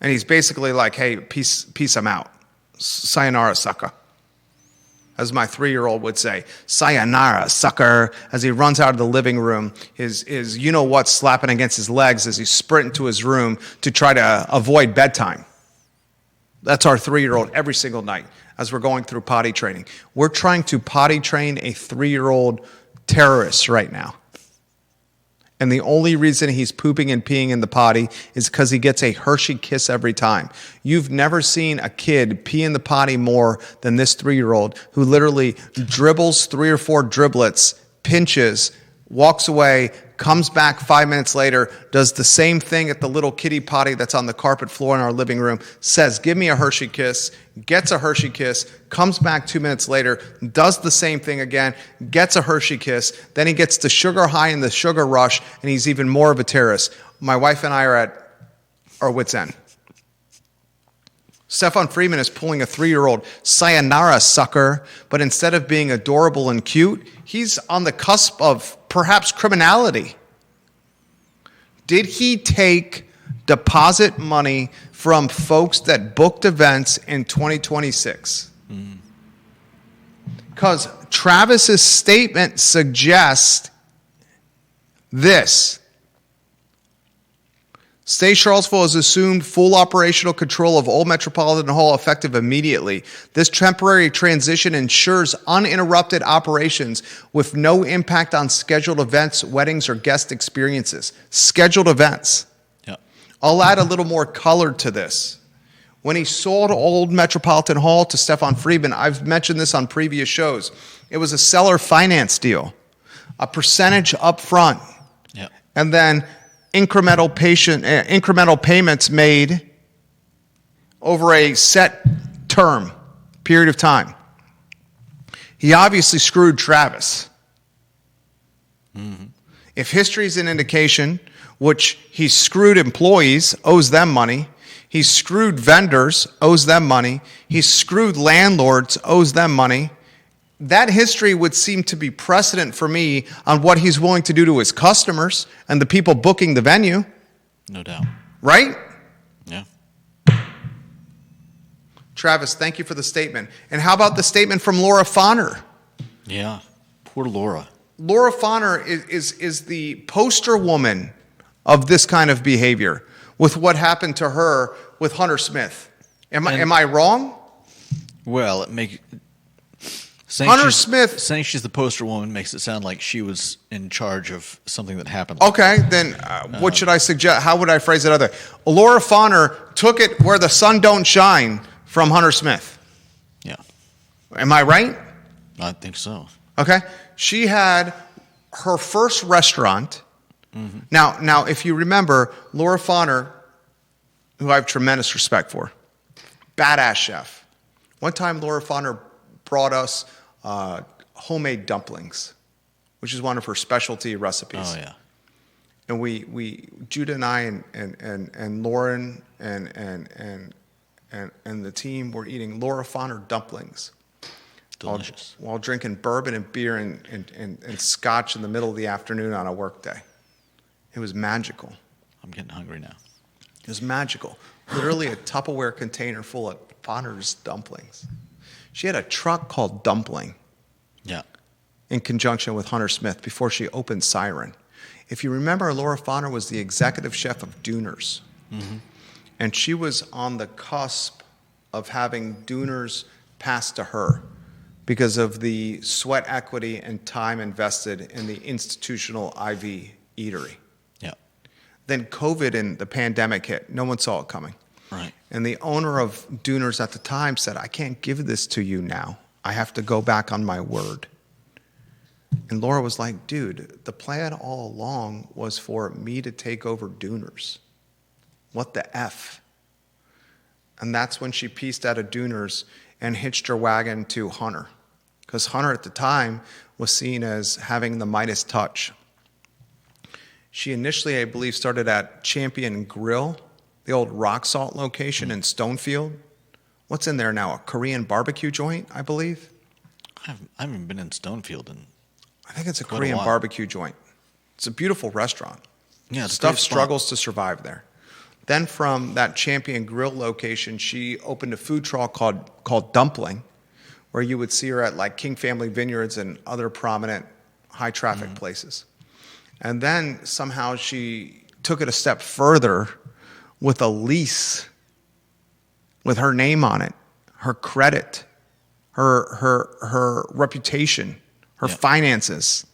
And he's basically like, hey, peace, I'm out. Sayonara, sucker. As my 3-year-old would say, sayonara, sucker, as he runs out of the living room, his you-know-what slapping against his legs as he sprints to his room to try to avoid bedtime. That's our 3-year-old every single night as we're going through potty training. We're trying to potty train a 3-year-old terrorist right now. And the only reason he's pooping and peeing in the potty is because he gets a Hershey kiss every time. You've never seen a kid pee in the potty more than this 3-year-old, who literally dribbles 3 or 4 driblets, pinches, walks away, comes back 5 minutes later, does the same thing at the little kiddie potty that's on the carpet floor in our living room, says, give me a Hershey kiss, gets a Hershey kiss, comes back 2 minutes later, does the same thing again, gets a Hershey kiss, then he gets the sugar high and the sugar rush, and he's even more of a terrorist. My wife and I are at our wit's end. Stefan Friedman is pulling a 3-year-old, sayonara, sucker, but instead of being adorable and cute, he's on the cusp of perhaps criminality. Did he take deposit money from folks that booked events in 2026? Because Travis's statement suggests this. State Charlottesville has assumed full operational control of Old Metropolitan Hall effective immediately. This temporary transition ensures uninterrupted operations with no impact on scheduled events, weddings, or guest experiences. Scheduled events. Yeah. I'll add a little more color to this. When he sold Old Metropolitan Hall to Stefan Friedman, I've mentioned this on previous shows, it was a seller finance deal, a percentage up front, and then incremental payments made over a set period of time. He obviously screwed Travis. If history is an indication, which he screwed employees, owes them money, he screwed vendors, owes them money, he screwed landlords, owes them money, that history would seem to be precedent for me on what he's willing to do to his customers and the people booking the venue. No doubt. Right? Yeah. Travis, thank you for the statement. And how about the statement from Laura Fonner? Yeah. Poor Laura. Laura Fonner is the poster woman of this kind of behavior with what happened to her with Hunter Smith. Am I wrong? Well, it makes... Hunter Smith... Saying she's the poster woman makes it sound like she was in charge of something that happened. Okay, then what should I suggest? How would I phrase it other? Laura Fonner took it where the sun don't shine from Hunter Smith. Yeah. Am I right? I think so. Okay. She had her first restaurant. Mm-hmm. Now, if you remember, Laura Fonner, who I have tremendous respect for, badass chef. One time, Laura Fonner brought us homemade dumplings, which is one of her specialty recipes. Oh yeah. And we Judah and I and Lauren and and the team were eating Laura Fonner dumplings. Delicious. While drinking bourbon and beer and scotch in the middle of the afternoon on a work day. It was magical. I'm getting hungry now. It was magical. Literally a Tupperware container full of Fonner's dumplings. She had a truck called Dumpling. Yeah. In conjunction with Hunter Smith before she opened Siren. If you remember, Laura Fonner was the executive chef of Dooners. Mm-hmm. And she was on the cusp of having Dooners passed to her because of the sweat equity and time invested in the institutional IV eatery. Yeah. Then COVID and the pandemic hit. No one saw it coming. Right. And the owner of Dooners at the time said, I can't give this to you now. I have to go back on my word. And Laura was like, dude, the plan all along was for me to take over Dooners. What the F? And that's when she pieced out of Dooners and hitched her wagon to Hunter. Because Hunter at the time was seen as having the Midas touch. She initially, I believe, started at Champion Grill, the old rock salt location in Stonefield. What's in there now? A Korean barbecue joint, I believe? I haven't been in Stonefield in I think it's a quite Korean while. barbecue joint. It's a beautiful restaurant. Yeah, it's a Stuff great spot. struggles to survive there. Then from that Champion Grill location, she opened a food truck called Dumpling, where you would see her at like King Family Vineyards and other prominent high traffic places. And then somehow she took it a step further with a lease with her name on it, her credit, her reputation, her finances,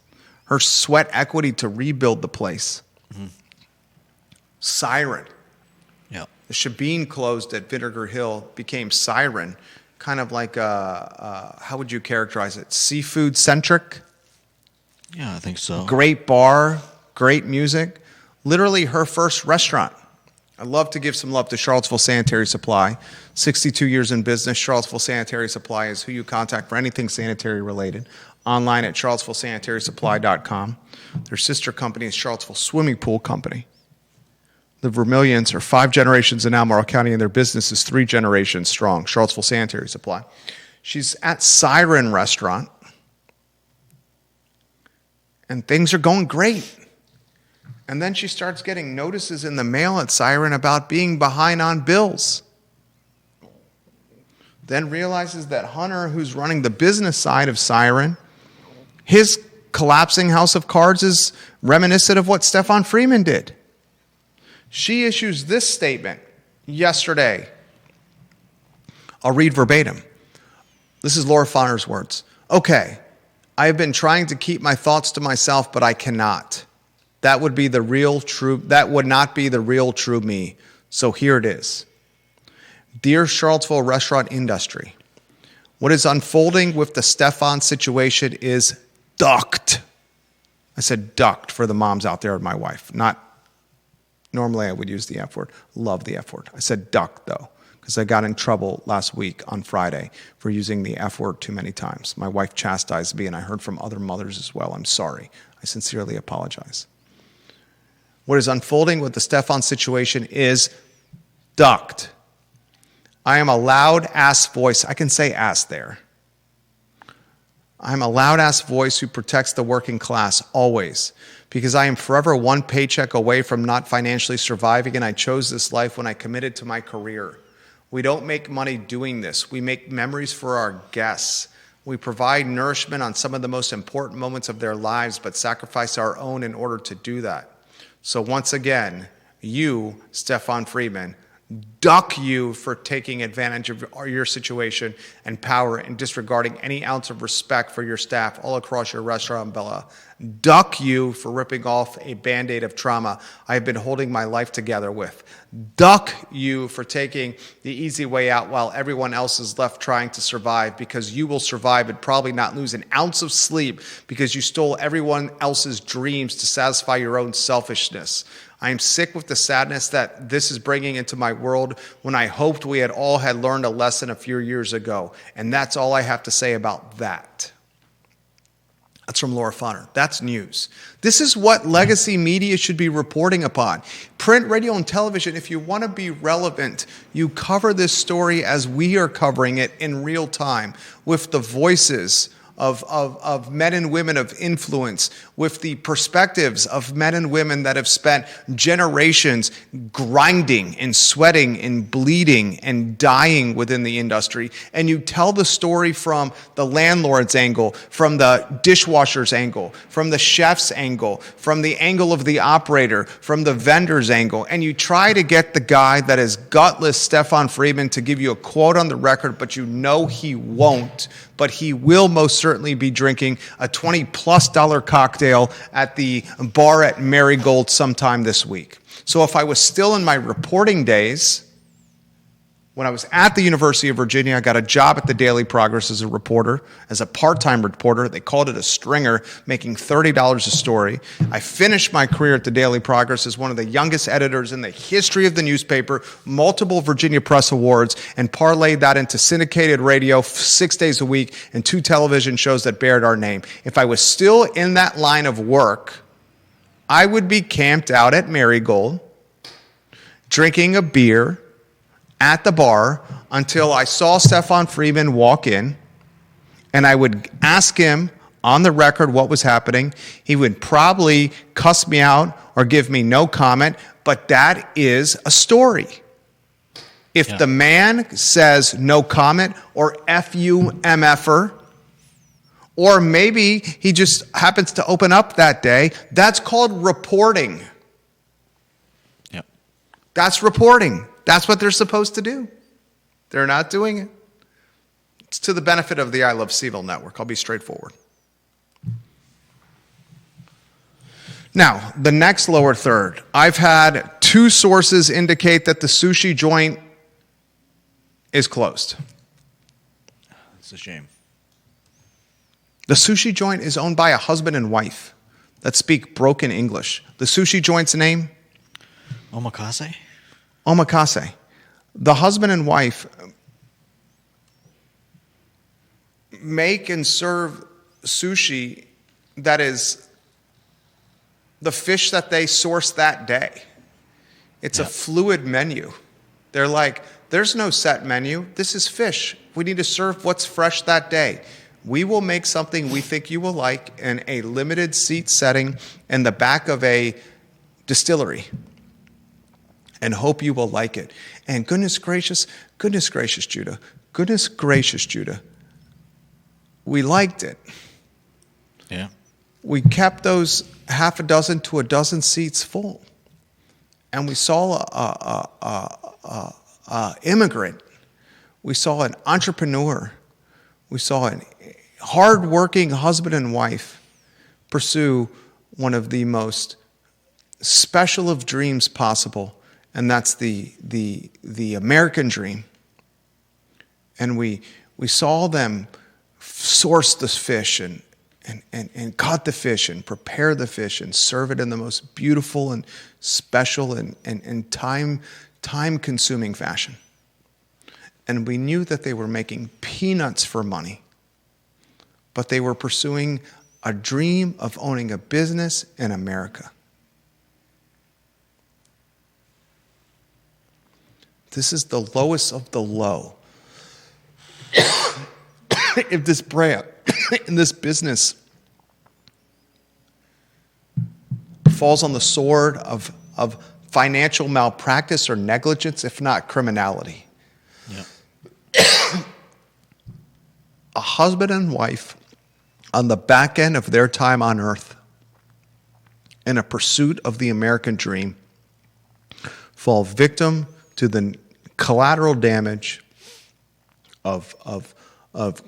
her sweat equity to rebuild the place. Mm-hmm. Siren. Yeah. The Shebeen closed at Vinegar Hill, became Siren, kind of like how would you characterize it? Seafood centric? Yeah, I think so. Great bar, great music. Literally her first restaurant. I'd love to give some love to Charlottesville Sanitary Supply. 62 years in business. Charlottesville Sanitary Supply is who you contact for anything sanitary related. Online at charlottesvillesanitarysupply.com. Their sister company is Charlottesville Swimming Pool Company. The Vermillions are 5 generations in Albemarle County, and their business is 3 generations strong. Charlottesville Sanitary Supply. She's at Siren Restaurant, and things are going great. And then she starts getting notices in the mail at Siren about being behind on bills. Then realizes that Hunter, who's running the business side of Siren, his collapsing house of cards is reminiscent of what Stefan Friedman did. She issues this statement yesterday. I'll read verbatim. This is Laura Fonner's words. Okay, I have been trying to keep my thoughts to myself, but I cannot. That would be the real true. That would not be the real true me. So here it is. Dear Charlottesville restaurant industry, what is unfolding with the Stefan situation is ducked. I said ducked for the moms out there and my wife. Not normally I would use the F word. Love the F word. I said ducked though, because I got in trouble last week on Friday for using the F word too many times. My wife chastised me, and I heard from other mothers as well. I'm sorry. I sincerely apologize. What is unfolding with the Stefan situation is ducked. I am a loud-ass voice. I can say ass there. I'm a loud-ass voice who protects the working class always, because I am forever one paycheck away from not financially surviving, and I chose this life when I committed to my career. We don't make money doing this. We make memories for our guests. We provide nourishment on some of the most important moments of their lives, but sacrifice our own in order to do that. So once again, you, Stefan Friedman, duck you for taking advantage of your situation and power and disregarding any ounce of respect for your staff all across your restaurant umbrella. Duck you for ripping off a Band-Aid of trauma I have been holding my life together with. Duck you for taking the easy way out while everyone else is left trying to survive, because you will survive and probably not lose an ounce of sleep because you stole everyone else's dreams to satisfy your own selfishness. I am sick with the sadness that this is bringing into my world when I hoped we had all had learned a lesson a few years ago. And that's all I have to say about that. That's from Laura Fonner. That's news. This is what legacy media should be reporting upon. Print, radio, and television, if you want to be relevant, you cover this story as we are covering it in real time with the voices of men and women of influence, with the perspectives of men and women that have spent generations grinding and sweating and bleeding and dying within the industry. And you tell the story from the landlord's angle, from the dishwasher's angle, from the chef's angle, from the angle of the operator, from the vendor's angle. And you try to get the guy that is gutless, Stefan Friedman, to give you a quote on the record, but you know he won't. But he will most certainly be drinking a $20+ cocktail at the bar at Marigold sometime this week. So if I was still in my reporting days, when I was at the University of Virginia, I got a job at the Daily Progress as a reporter, as a part-time reporter. They called it a stringer, making $30 a story. I finished my career at the Daily Progress as one of the youngest editors in the history of the newspaper, multiple Virginia Press Awards, and parlayed that into syndicated radio 6 days a week and 2 television shows that bared our name. If I was still in that line of work, I would be camped out at Marigold, drinking a beer at the bar until I saw Stefan Friedman walk in, and I would ask him on the record what was happening. He would probably cuss me out or give me no comment, but that is a story. If the man says no comment or F you MFer, or maybe he just happens to open up that day, that's called reporting. Yep. That's reporting. That's what they're supposed to do. They're not doing it. It's to the benefit of the I Love CVille Network. I'll be straightforward. Now, the next lower third. I've had 2 sources indicate that the sushi joint is closed. It's a shame. The sushi joint is owned by a husband and wife that speak broken English. The sushi joint's name? Omakase? Omakase. The husband and wife make and serve sushi that is the fish that they source that day. It's a fluid menu. They're like, there's no set menu. This is fish. We need to serve what's fresh that day. We will make something we think you will like in a limited seat setting in the back of a distillery, and hope you will like it. And goodness gracious, Judah, we liked it. Yeah. We kept those half a dozen to a dozen seats full. And we saw a immigrant. We saw an entrepreneur. We saw a hardworking husband and wife pursue one of the most special of dreams possible, and that's the American dream. And we saw them source the fish and cut the fish and prepare the fish and serve it in the most beautiful and special and time-consuming fashion. And we knew that they were making peanuts for money, but they were pursuing a dream of owning a business in America. This is the lowest of the low. If this brand, in this business, falls on the sword of financial malpractice or negligence, if not criminality. Yeah. A husband and wife on the back end of their time on earth in a pursuit of the American dream fall victim to the collateral damage of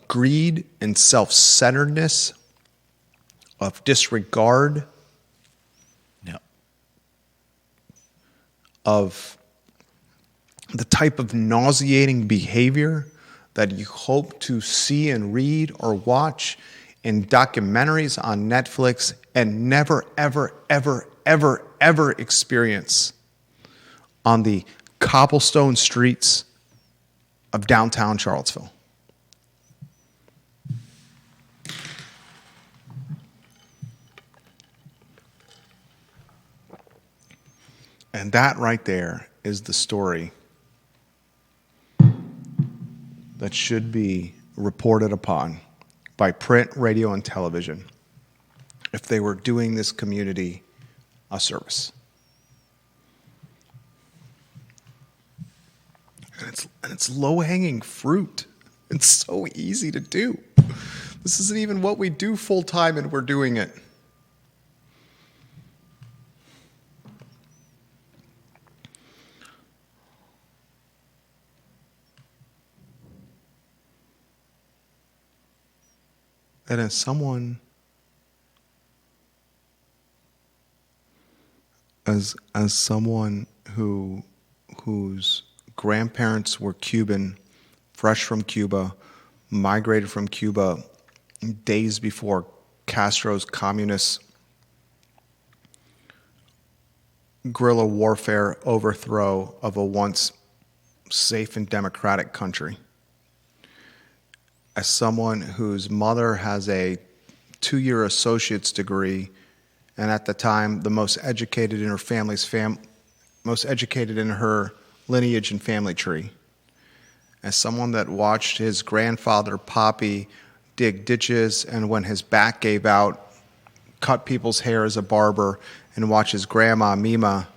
greed and self-centeredness, of disregard, of the type of nauseating behavior that you hope to see and read or watch in documentaries on Netflix and never, ever, ever, ever, ever experience on the cobblestone streets of downtown Charlottesville. And that right there is the story that should be reported upon by print, radio, and television if they were doing this community a service. And it's low-hanging fruit. It's so easy to do. This isn't even what we do full-time, and we're doing it. And as someone, whose grandparents were Cuban, fresh from Cuba, migrated from Cuba days before Castro's communist guerrilla warfare overthrow of a once safe and democratic country. As someone whose mother has a 2-year associate's degree, and at the time the most educated in her most educated in her lineage and family tree. As someone that watched his grandfather Poppy dig ditches, and when his back gave out, cut people's hair as a barber, and watch his grandma Mima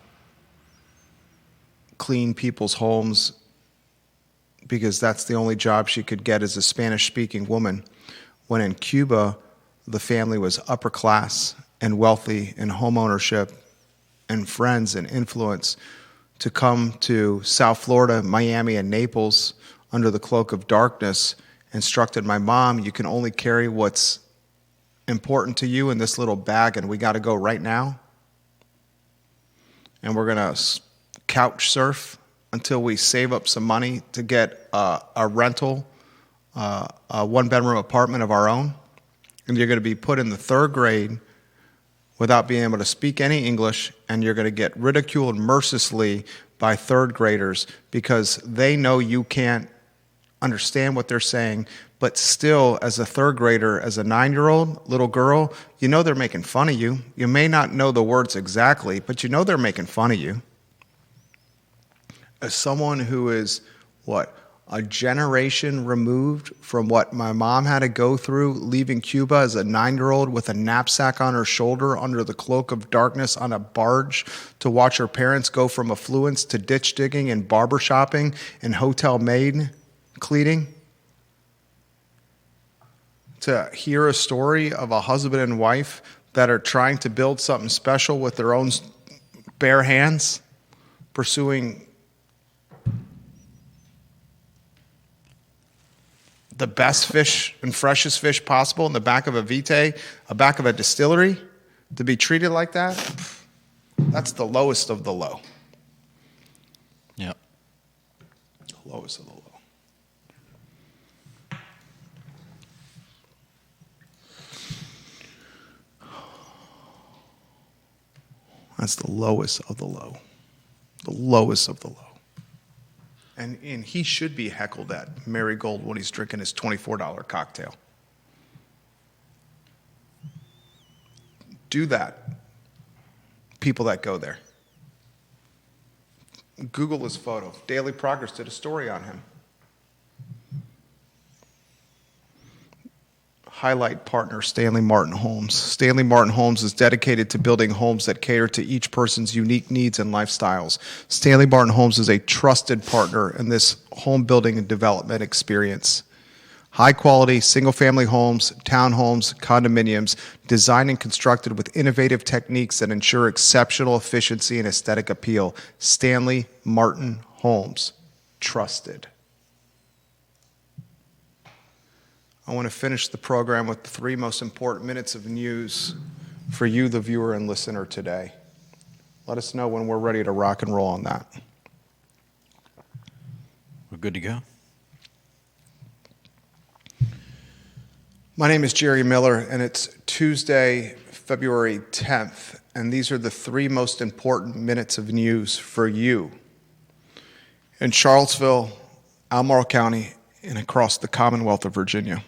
clean people's homes because that's the only job she could get as a Spanish-speaking woman. When in Cuba, the family was upper class and wealthy and home ownership and friends and influence, to come to South Florida, Miami, and Naples under the cloak of darkness, instructed my mom, you can only carry what's important to you in this little bag, and we got to go right now. And we're going to couch surf until we save up some money to get a rental, a one-bedroom apartment of our own. And you're going to be put in the 3rd grade without being able to speak any English, and you're going to get ridiculed mercilessly by 3rd graders because they know you can't understand what they're saying, but still, as a 3rd grader, as a 9-year-old little girl, you know they're making fun of you. You may not know the words exactly, but you know they're making fun of you. As someone who is, a generation removed from what my mom had to go through leaving Cuba as a 9-year-old with a knapsack on her shoulder under the cloak of darkness on a barge to watch her parents go from affluence to ditch digging and barber shopping and hotel maid cleaning, to hear a story of a husband and wife that are trying to build something special with their own bare hands, pursuing the best fish and freshest fish possible in the back of a Vitae, a back of a distillery, to be treated like that, that's the lowest of the low. Yep. Lowest of the low. That's the lowest of the low. The lowest of the low. And he should be heckled at Marigold when he's drinking his $24 cocktail. Do that, people that go there. Google his photo. Daily Progress did a story on him. Highlight partner, Stanley Martin Homes. Stanley Martin Homes is dedicated to building homes that cater to each person's unique needs and lifestyles. Stanley Martin Homes is a trusted partner in this home building and development experience. High-quality, single-family homes, townhomes, condominiums, designed and constructed with innovative techniques that ensure exceptional efficiency and aesthetic appeal. Stanley Martin Homes. Trusted. I want to finish the program with the 3 most important minutes of news for you, the viewer and listener, today. Let us know when we're ready to rock and roll on that. We're good to go. My name is Jerry Miller, and it's Tuesday, February 10th, and these are the 3 most important minutes of news for you in Charlottesville, Albemarle County, and across the Commonwealth of Virginia.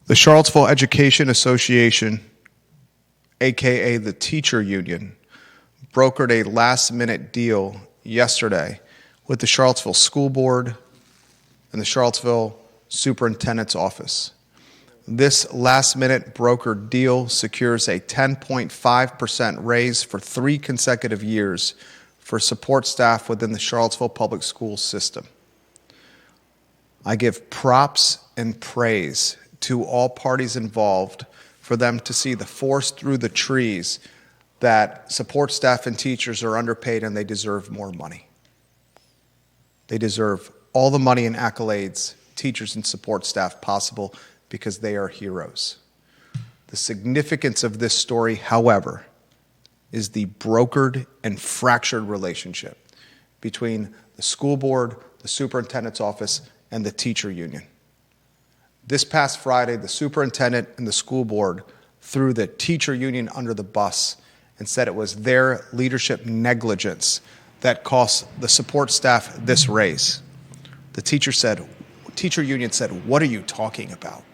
The Charlottesville Education Association, aka the Teacher Union, brokered a last-minute deal yesterday with the Charlottesville School Board and the Charlottesville Superintendent's Office. This last-minute brokered deal secures a 10.5% raise for 3 consecutive years for support staff within the Charlottesville Public Schools system. I give props and praise to all parties involved for them to see the forest through the trees that support staff and teachers are underpaid and they deserve more money. They deserve all the money and accolades teachers and support staff possible because they are heroes. The significance of this story, however, is the brokered and fractured relationship between the school board, the superintendent's office, and the teacher union. This past Friday, the superintendent and the school board threw the teacher union under the bus and said it was their leadership negligence that cost the support staff this raise. The teacher union said, "What are you talking about?"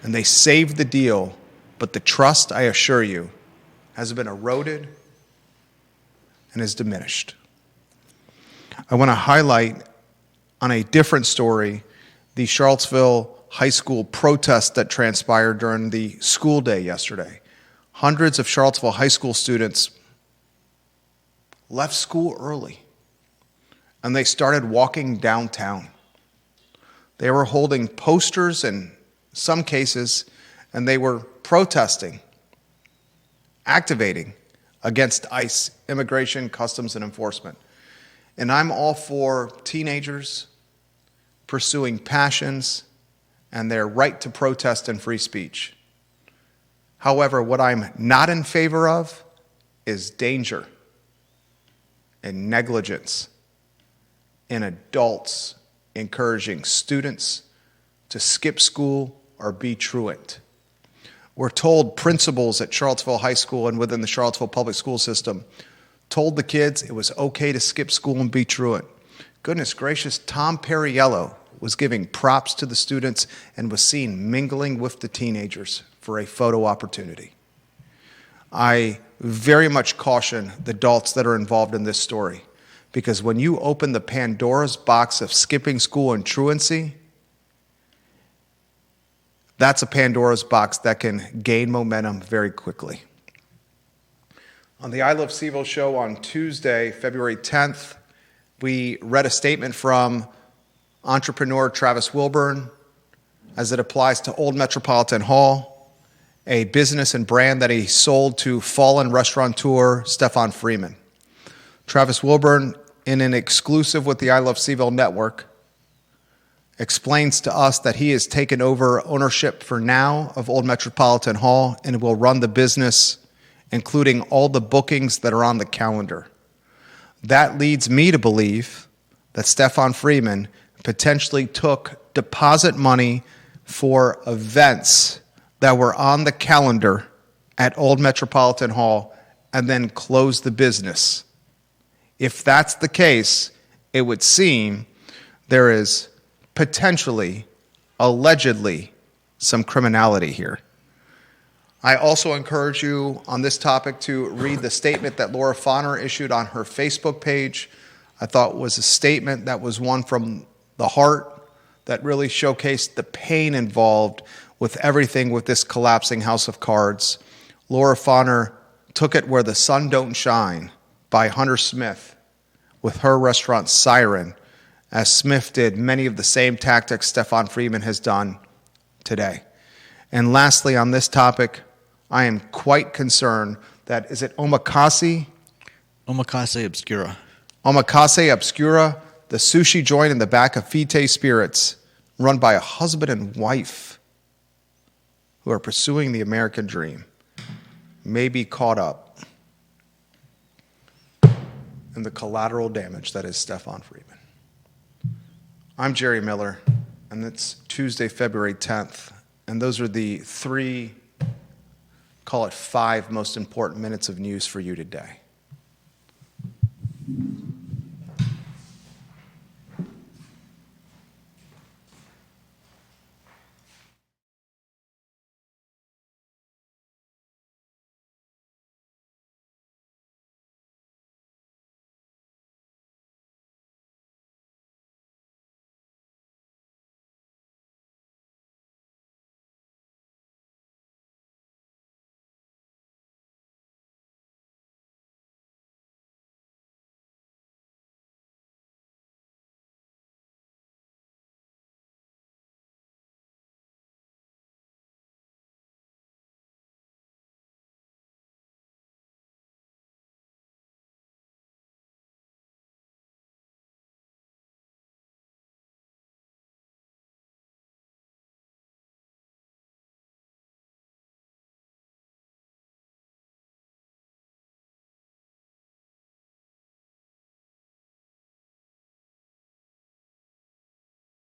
And they saved the deal, but the trust, I assure you, has been eroded and is diminished. I want to highlight on a different story the Charlottesville high school protest that transpired during the school day yesterday. Hundreds of Charlottesville high school students left school early and they started walking downtown. They were holding posters in some cases and they were protesting, activating against ICE, Immigration, Customs, and Enforcement. And I'm all for teenagers pursuing passions and their right to protest and free speech. However, what I'm not in favor of is danger and negligence in adults encouraging students to skip school or be truant. We're told principals at Charlottesville High School and within the Charlottesville public school system told the kids it was okay to skip school and be truant. Goodness gracious, Tom Perriello was giving props to the students and was seen mingling with the teenagers for a photo opportunity. I very much caution the adults that are involved in this story, because when you open the Pandora's box of skipping school and truancy, that's a Pandora's box that can gain momentum very quickly. On the I Love CVille Show on Tuesday, February 10th, we read a statement from entrepreneur Travis Wilburn as it applies to Old Metropolitan Hall, a business and brand that he sold to fallen restaurateur Stefan Friedman. Travis Wilburn, in an exclusive with the I Love CVille Network, explains to us that he has taken over ownership for now of Old Metropolitan Hall and will run the business, including all the bookings that are on the calendar. That leads me to believe that Stefan Friedman potentially took deposit money for events that were on the calendar at Old Metropolitan Hall and then closed the business. If that's the case, it would seem there is potentially, allegedly, some criminality here. I also encourage you on this topic to read the statement that Laura Fonner issued on her Facebook page. I thought was a statement that was one from the heart that really showcased the pain involved with everything with this collapsing house of cards. Laura Fonner took it where the sun don't shine by Hunter Smith with her restaurant Siren, as Smith did many of the same tactics Stefan Friedman has done today. And lastly, on this topic, I am quite concerned that, is it Omakase? Omakase Obscura. Omakase Obscura, the sushi joint in the back of Vitae Spirits, run by a husband and wife who are pursuing the American dream, may be caught up in the collateral damage that is Stefan Friedman. I'm Jerry Miller, and it's Tuesday, February 10th, and those are the 3, call it 5 most important minutes of news for you today.